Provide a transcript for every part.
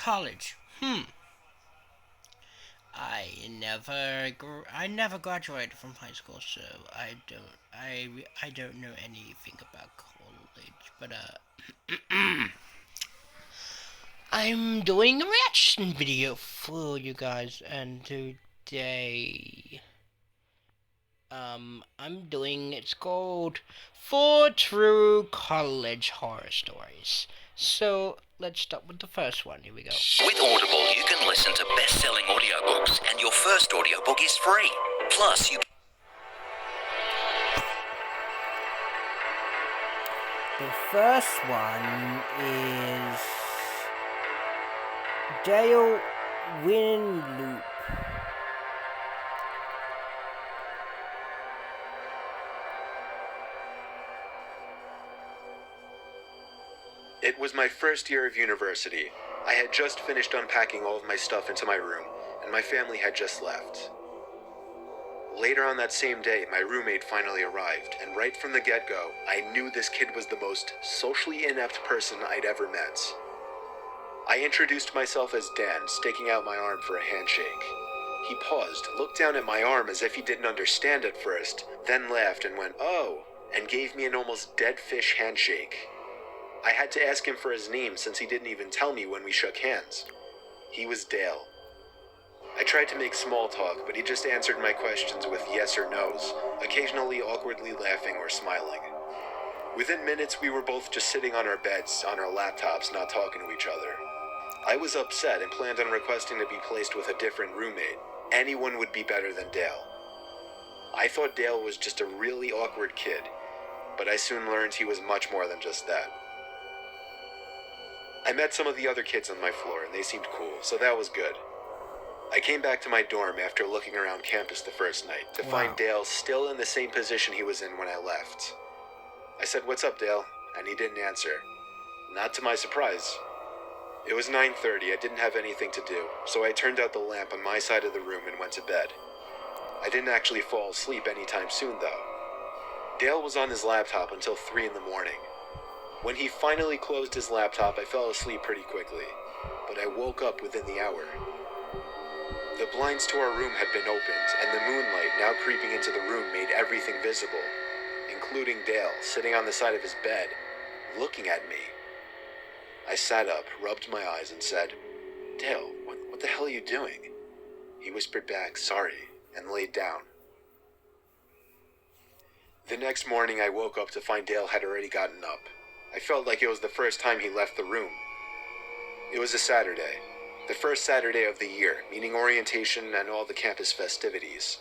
college. I never graduated from high school, so I don't know anything about college. But I'm doing a reaction video for you guys, and today it's called Four True College Horror Stories. So let's start with the first one. Here we go. With Audible, you can listen to best-selling audiobooks, and your first audiobook is free. Plus, you The first one is Dale Winloop. It was my first year of university. I had just finished unpacking all of my stuff into my room, and my family had just left. Later on that same day, my roommate finally arrived, and right from the get-go, I knew this kid was the most socially inept person I'd ever met. I introduced myself as Dan, sticking out my arm for a handshake. He paused, looked down at my arm as if he didn't understand at first, then laughed and went, "Oh," and gave me an almost dead fish handshake. I had to ask him for his name since he didn't even tell me when we shook hands. He was Dale. I tried to make small talk, but he just answered my questions with yes or no's, occasionally awkwardly laughing or smiling. Within minutes, we were both just sitting on our beds, on our laptops, not talking to each other. I was upset and planned on requesting to be placed with a different roommate. Anyone would be better than Dale. I thought Dale was just a really awkward kid, but I soon learned he was much more than just that. I met some of the other kids on my floor, and they seemed cool, so that was good. I came back to my dorm after looking around campus the first night to find Dale still in the same position he was in when I left. I said, "What's up, Dale?" and he didn't answer. Not to my surprise. It was 9:30, I didn't have anything to do, so I turned out the lamp on my side of the room and went to bed. I didn't actually fall asleep anytime soon, though. Dale was on his laptop until 3 in the morning. When he finally closed his laptop, I fell asleep pretty quickly, but I woke up within the hour. The blinds to our room had been opened, and the moonlight now creeping into the room made everything visible, including Dale sitting on the side of his bed, looking at me. I sat up, rubbed my eyes, and said, "Dale, what the hell are you doing?" He whispered back, "Sorry," and laid down. The next morning, I woke up to find Dale had already gotten up. I felt like it was the first time he left the room. It was a Saturday, the first Saturday of the year, meaning orientation and all the campus festivities.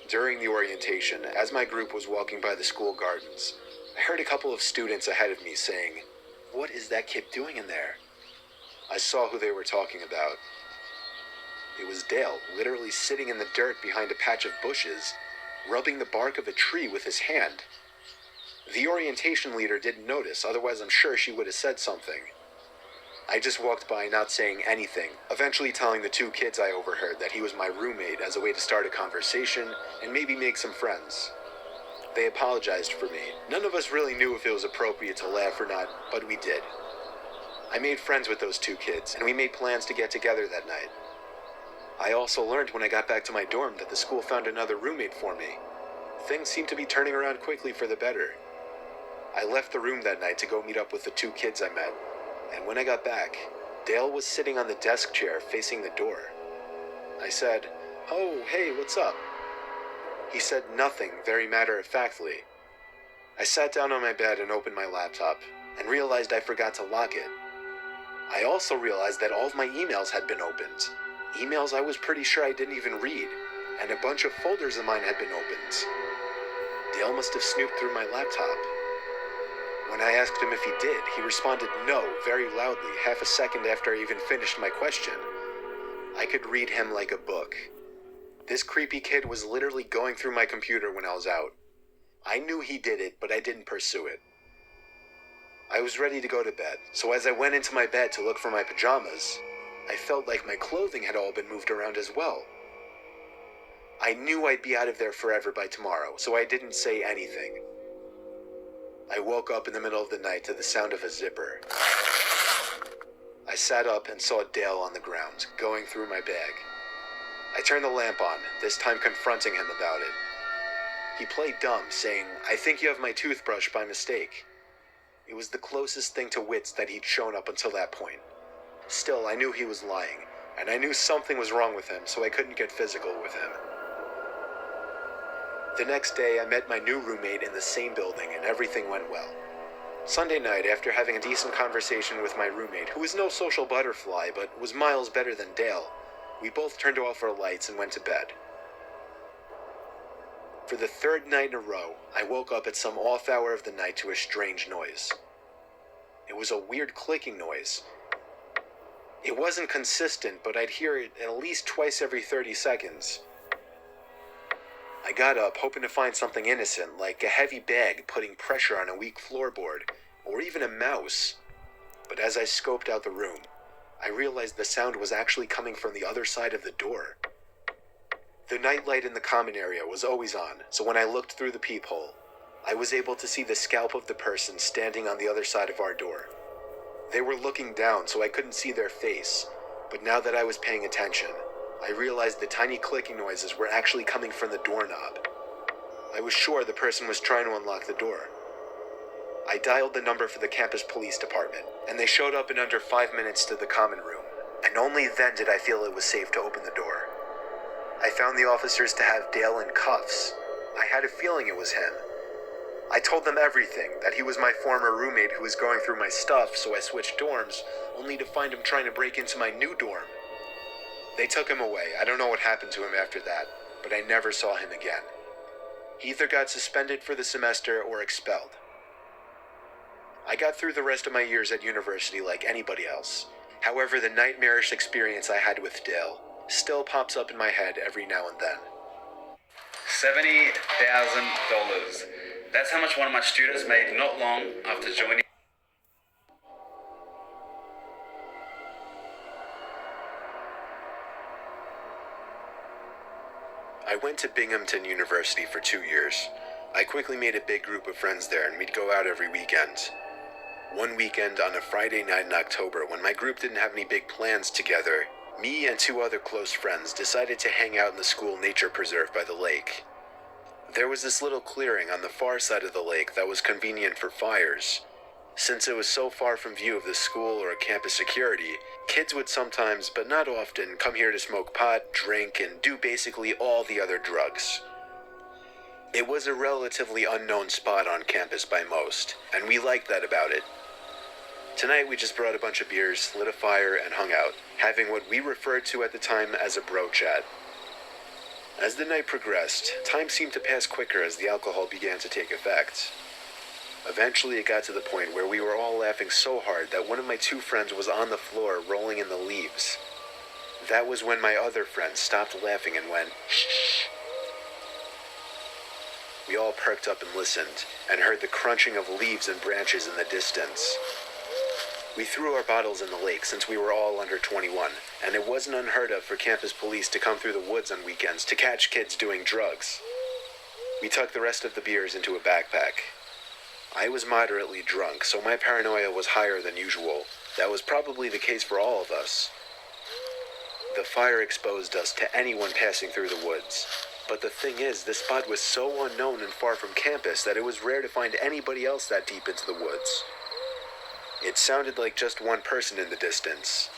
During the orientation, as my group was walking by the school gardens, I heard a couple of students ahead of me saying, "What is that kid doing in there?" I saw who they were talking about. It was Dale, literally sitting in the dirt behind a patch of bushes, rubbing the bark of a tree with his hand. The orientation leader didn't notice, otherwise I'm sure she would have said something. I just walked by not saying anything, eventually telling the two kids I overheard that he was my roommate as a way to start a conversation and maybe make some friends. They apologized for me. None of us really knew if it was appropriate to laugh or not, but we did. I made friends with those two kids, and we made plans to get together that night. I also learned when I got back to my dorm that the school found another roommate for me. Things seemed to be turning around quickly for the better. I left the room that night to go meet up with the two kids I met, and when I got back, Dale was sitting on the desk chair facing the door. I said, "Oh, hey, what's up?" He said nothing, very matter-of-factly. I sat down on my bed and opened my laptop, and realized I forgot to lock it. I also realized that all of my emails had been opened. Emails I was pretty sure I didn't even read, and a bunch of folders of mine had been opened. Dale must have snooped through my laptop. When I asked him if he did, he responded no very loudly, half a second after I even finished my question. I could read him like a book. This creepy kid was literally going through my computer when I was out. I knew he did it, but I didn't pursue it. I was ready to go to bed, so as I went into my bed to look for my pajamas, I felt like my clothing had all been moved around as well. I knew I'd be out of there forever by tomorrow, so I didn't say anything. I woke up in the middle of the night to the sound of a zipper. I sat up and saw Dale on the ground, going through my bag. I turned the lamp on, this time confronting him about it. He played dumb, saying, "I think you have my toothbrush by mistake." It was the closest thing to wits that he'd shown up until that point. Still, I knew he was lying, and I knew something was wrong with him, so I couldn't get physical with him. The next day, I met my new roommate in the same building, and everything went well. Sunday night, after having a decent conversation with my roommate, who was no social butterfly, but was miles better than Dale, we both turned off our lights and went to bed. For the third night in a row, I woke up at some off hour of the night to a strange noise. It was a weird clicking noise. It wasn't consistent, but I'd hear it at least twice every 30 seconds. I got up, hoping to find something innocent, like a heavy bag putting pressure on a weak floorboard, or even a mouse. But as I scoped out the room, I realized the sound was actually coming from the other side of the door. The nightlight in the common area was always on, so when I looked through the peephole, I was able to see the scalp of the person standing on the other side of our door. They were looking down, so I couldn't see their face, but now that I was paying attention, I realized the tiny clicking noises were actually coming from the doorknob. I was sure the person was trying to unlock the door. I dialed the number for the campus police department, and they showed up in under 5 minutes to the common room, and only then did I feel it was safe to open the door. I found the officers to have Dale in cuffs. I had a feeling it was him. I told them everything, that he was my former roommate who was going through my stuff, so I switched dorms, only to find him trying to break into my new dorm. They took him away. I don't know what happened to him after that, but I never saw him again. He either got suspended for the semester or expelled. I got through the rest of my years at university like anybody else. However, the nightmarish experience I had with Dale still pops up in my head every now and then. $70,000. That's how much one of my students made not long after joining. I went to Binghamton University for 2 years. I quickly made a big group of friends there, and we'd go out every weekend. One weekend on a Friday night in October, when my group didn't have any big plans together, me and 2 other close friends decided to hang out in the school nature preserve by the lake. There was this little clearing on the far side of the lake that was convenient for fires. Since it was so far from view of the school or campus security, kids would sometimes, but not often, come here to smoke pot, drink, and do basically all the other drugs. It was a relatively unknown spot on campus by most, and we liked that about it. Tonight we just brought a bunch of beers, lit a fire, and hung out, having what we referred to at the time as a bro chat. As the night progressed, time seemed to pass quicker as the alcohol began to take effect. Eventually it got to the point where we were all laughing so hard that one of my 2 friends was on the floor rolling in the leaves. That was when my other friend stopped laughing and went, "Shh." We all perked up and listened, and heard the crunching of leaves and branches in the distance. We threw our bottles in the lake since we were all under 21, and it wasn't unheard of for campus police to come through the woods on weekends to catch kids doing drugs. We tucked the rest of the beers into a backpack. I was moderately drunk, so my paranoia was higher than usual. That was probably the case for all of us. The fire exposed us to anyone passing through the woods. But the thing is, this spot was so unknown and far from campus that it was rare to find anybody else that deep into the woods. It sounded like just one person in the distance.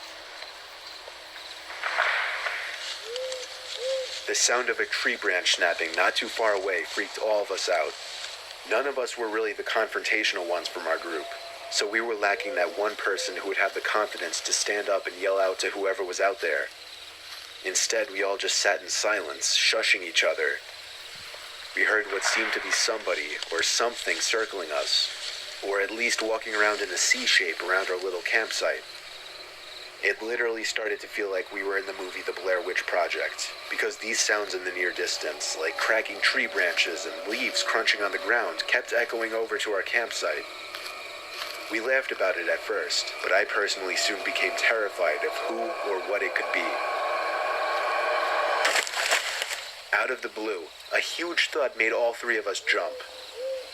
The sound of a tree branch snapping not too far away freaked all of us out. None of us were really the confrontational ones from our group, so we were lacking that one person who would have the confidence to stand up and yell out to whoever was out there. Instead, we all just sat in silence, shushing each other. We heard what seemed to be somebody or something circling us, or at least walking around in a C shape around our little campsite. It literally started to feel like we were in the movie The Blair Witch Project, because these sounds in the near distance, like cracking tree branches and leaves crunching on the ground, kept echoing over to our campsite. We laughed about it at first, but I personally soon became terrified of who or what it could be. Out of the blue, a huge thud made all 3 of us jump.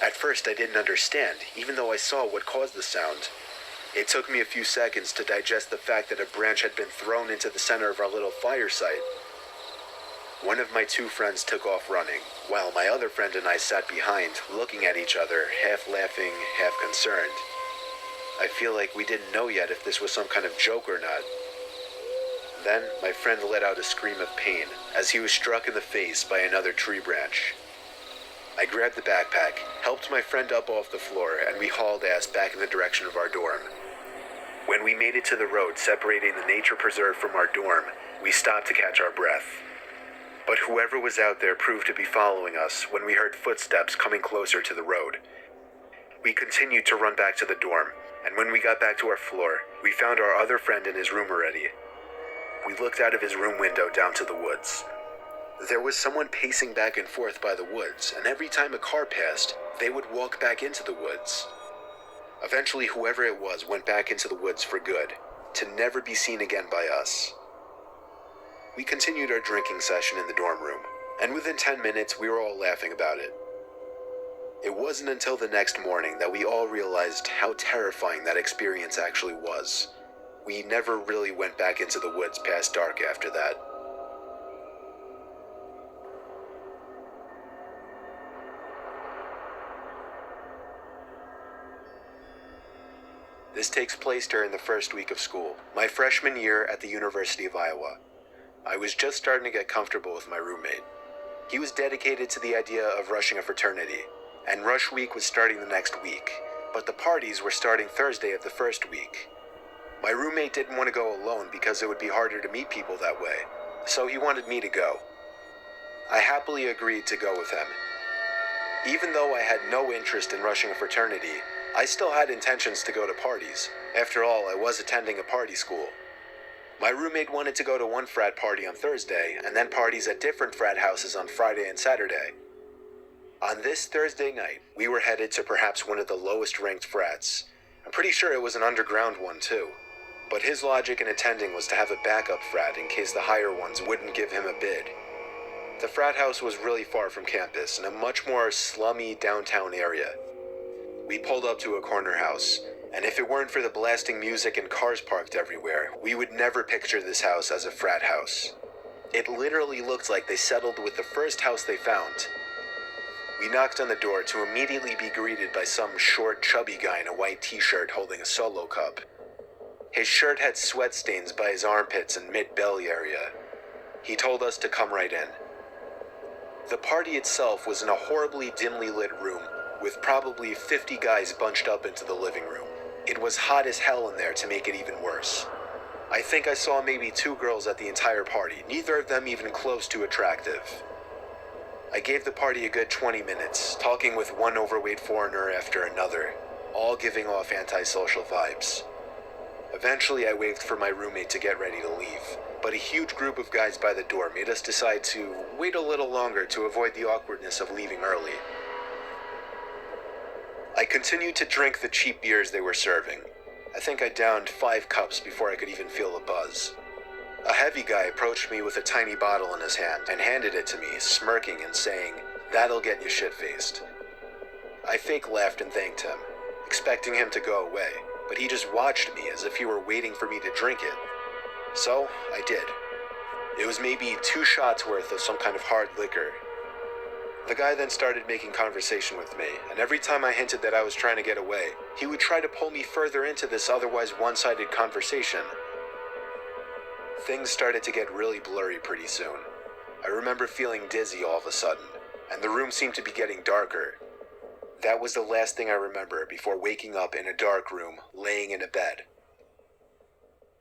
At first I didn't understand, even though I saw what caused the sound. It took me a few seconds to digest the fact that a branch had been thrown into the center of our little fire site. One of my two friends took off running, while my other friend and I sat behind, looking at each other, half laughing, half concerned. I feel like we didn't know yet if this was some kind of joke or not. Then, my friend let out a scream of pain as he was struck in the face by another tree branch. I grabbed the backpack, helped my friend up off the floor, and we hauled ass back in the direction of our dorm. When we made it to the road separating the nature preserve from our dorm, we stopped to catch our breath. But whoever was out there proved to be following us when we heard footsteps coming closer to the road. We continued to run back to the dorm, and when we got back to our floor, we found our other friend in his room already. We looked out of his room window down to the woods. There was someone pacing back and forth by the woods, and every time a car passed, they would walk back into the woods. Eventually, whoever it was went back into the woods for good, to never be seen again by us. We continued our drinking session in the dorm room, and within 10 minutes, we were all laughing about it. It wasn't until the next morning that we all realized how terrifying that experience actually was. We never really went back into the woods past dark after that. This takes place during the first week of school, my freshman year at the University of Iowa. I was just starting to get comfortable with my roommate. He was dedicated to the idea of rushing a fraternity, and rush week was starting the next week, but the parties were starting Thursday of the first week. My roommate didn't want to go alone because it would be harder to meet people that way, so he wanted me to go. I happily agreed to go with him. Even though I had no interest in rushing a fraternity, I still had intentions to go to parties. After all, I was attending a party school. My roommate wanted to go to one frat party on Thursday, and then parties at different frat houses on Friday and Saturday. On this Thursday night, we were headed to perhaps one of the lowest ranked frats. I'm pretty sure it was an underground one too. But his logic in attending was to have a backup frat in case the higher ones wouldn't give him a bid. The frat house was really far from campus in a much more slummy downtown area. We pulled up to a corner house, and if it weren't for the blasting music and cars parked everywhere, we would never picture this house as a frat house. It literally looked like they settled with the first house they found. We knocked on the door to immediately be greeted by some short, chubby guy in a white t-shirt holding a Solo cup. His shirt had sweat stains by his armpits and mid-belly area. He told us to come right in. The party itself was in a horribly dimly lit room with probably 50 guys bunched up into the living room. It was hot as hell in there to make it even worse. I think I saw maybe 2 girls at the entire party, neither of them even close to attractive. I gave the party a good 20 minutes, talking with one overweight foreigner after another, all giving off antisocial vibes. Eventually, I waved for my roommate to get ready to leave, but a huge group of guys by the door made us decide to wait a little longer to avoid the awkwardness of leaving early. I continued to drink the cheap beers they were serving. I think I downed 5 cups before I could even feel a buzz. A heavy guy approached me with a tiny bottle in his hand and handed it to me, smirking and saying, "That'll get you shit-faced." I fake laughed and thanked him, expecting him to go away, but he just watched me as if he were waiting for me to drink it. So, I did. It was maybe 2 shots worth of some kind of hard liquor. The guy then started making conversation with me, and every time I hinted that I was trying to get away, he would try to pull me further into this otherwise one-sided conversation. Things started to get really blurry pretty soon. I remember feeling dizzy all of a sudden, and the room seemed to be getting darker. That was the last thing I remember before waking up in a dark room, laying in a bed.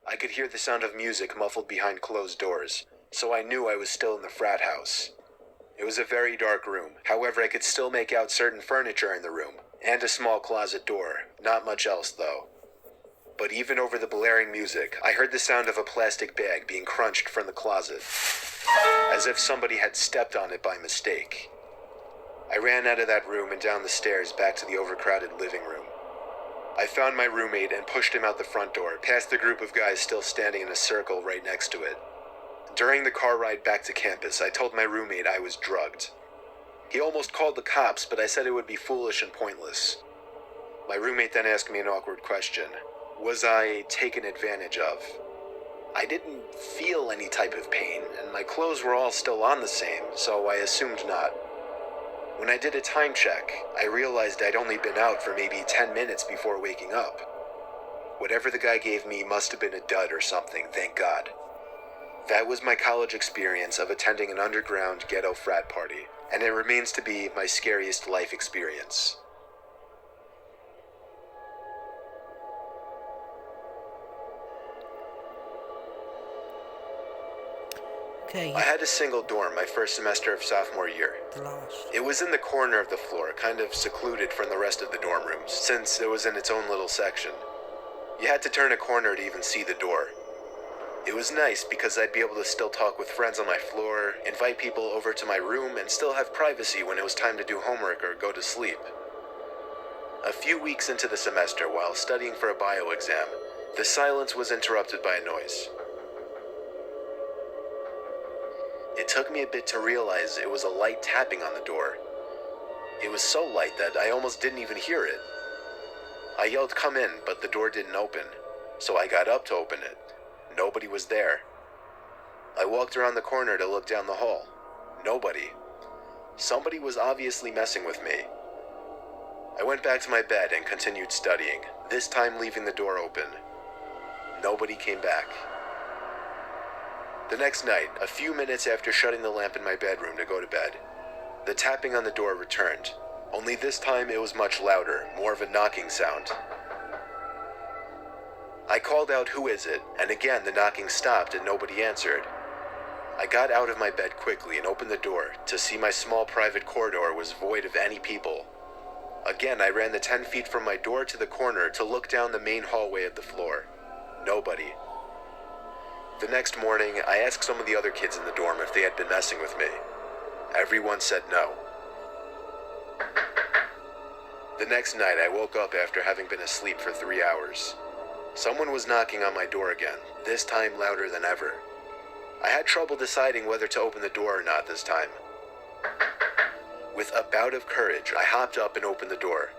I could hear the sound of music muffled behind closed doors, so I knew I was still in the frat house. It was a very dark room, however I could still make out certain furniture in the room, and a small closet door, not much else though. But even over the blaring music, I heard the sound of a plastic bag being crunched from the closet, as if somebody had stepped on it by mistake. I ran out of that room and down the stairs back to the overcrowded living room. I found my roommate and pushed him out the front door, past the group of guys still standing in a circle right next to it. During the car ride back to campus, I told my roommate I was drugged. He almost called the cops, but I said it would be foolish and pointless. My roommate then asked me an awkward question. Was I taken advantage of? I didn't feel any type of pain, and my clothes were all still on the same, so I assumed not. When I did a time check, I realized I'd only been out for maybe 10 minutes before waking up. Whatever the guy gave me must have been a dud or something, thank God. That was my college experience of attending an underground ghetto frat party, and it remains to be my scariest life experience. Okay, I had a single dorm my first semester of sophomore year. the last. It was in the corner of the floor, kind of secluded from the rest of the dorm rooms, since it was in its own little section. You had to turn a corner to even see the door. It was nice because I'd be able to still talk with friends on my floor, invite people over to my room, and still have privacy when it was time to do homework or go to sleep. A few weeks into the semester, while studying for a bio exam, the silence was interrupted by a noise. It took me a bit to realize it was a light tapping on the door. It was so light that I almost didn't even hear it. I yelled, "Come in," but the door didn't open, so I got up to open it. Nobody was there. I walked around the corner to look down the hall. Nobody. Somebody was obviously messing with me. I went back to my bed and continued studying, this time leaving the door open. Nobody came back. The next night, a few minutes after shutting the lamp in my bedroom to go to bed, the tapping on the door returned, only this time it was much louder, more of a knocking sound. I called out, "Who is it?" and again the knocking stopped and nobody answered. I got out of my bed quickly and opened the door to see my small private corridor was void of any people. Again, I ran the 10 feet from my door to the corner to look down the main hallway of the floor. Nobody. The next morning, I asked some of the other kids in the dorm if they had been messing with me. Everyone said no. The next night, I woke up after having been asleep for 3 hours. Someone was knocking on my door again, this time louder than ever. I had trouble deciding whether to open the door or not this time. With a bout of courage, I hopped up and opened the door.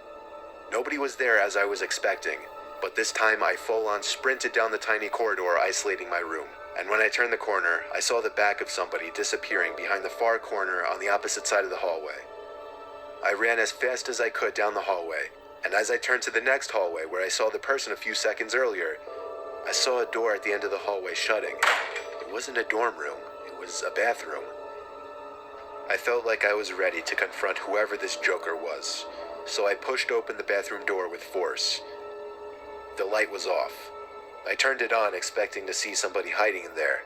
Nobody was there as I was expecting, but this time I full-on sprinted down the tiny corridor isolating my room, and when I turned the corner, I saw the back of somebody disappearing behind the far corner on the opposite side of the hallway. I ran as fast as I could down the hallway, and as I turned to the next hallway where I saw the person a few seconds earlier, I saw a door at the end of the hallway shutting. It wasn't a dorm room, it was a bathroom. I felt like I was ready to confront whoever this joker was, so I pushed open the bathroom door with force. The light was off. I turned it on expecting to see somebody hiding in there,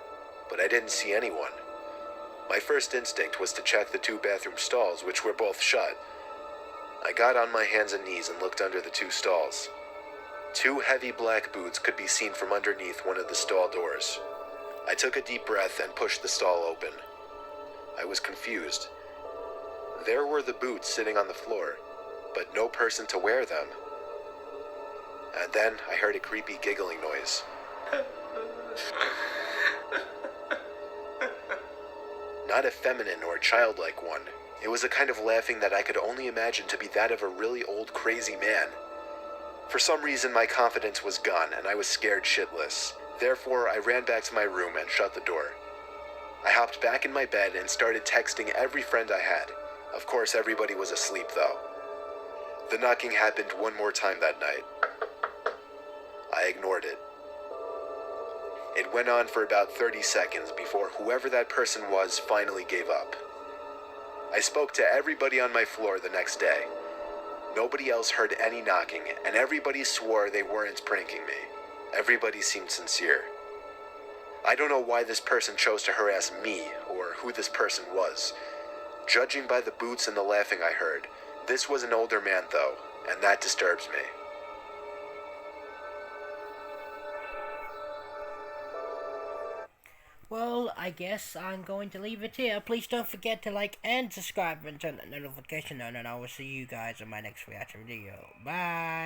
but I didn't see anyone. My first instinct was to check the 2 bathroom stalls, which were both shut. I got on my hands and knees and looked under the 2 stalls. 2 heavy black boots could be seen from underneath one of the stall doors. I took a deep breath and pushed the stall open. I was confused. There were the boots sitting on the floor, but no person to wear them. And then I heard a creepy giggling noise. Not a feminine or childlike one. It was a kind of laughing that I could only imagine to be that of a really old crazy man. For some reason my confidence was gone and I was scared shitless. Therefore I ran back to my room and shut the door. I hopped back in my bed and started texting every friend I had. Of course everybody was asleep though. The knocking happened one more time that night. I ignored it. It went on for about 30 seconds before whoever that person was finally gave up. I spoke to everybody on my floor the next day. Nobody else heard any knocking, and everybody swore they weren't pranking me. Everybody seemed sincere. I don't know why this person chose to harass me, or who this person was. Judging by the boots and the laughing I heard, this was an older man though, and that disturbs me. Well, I guess I'm going to leave it here. Please don't forget to like and subscribe and turn that notification on, and I will see you guys in my next reaction video. Bye!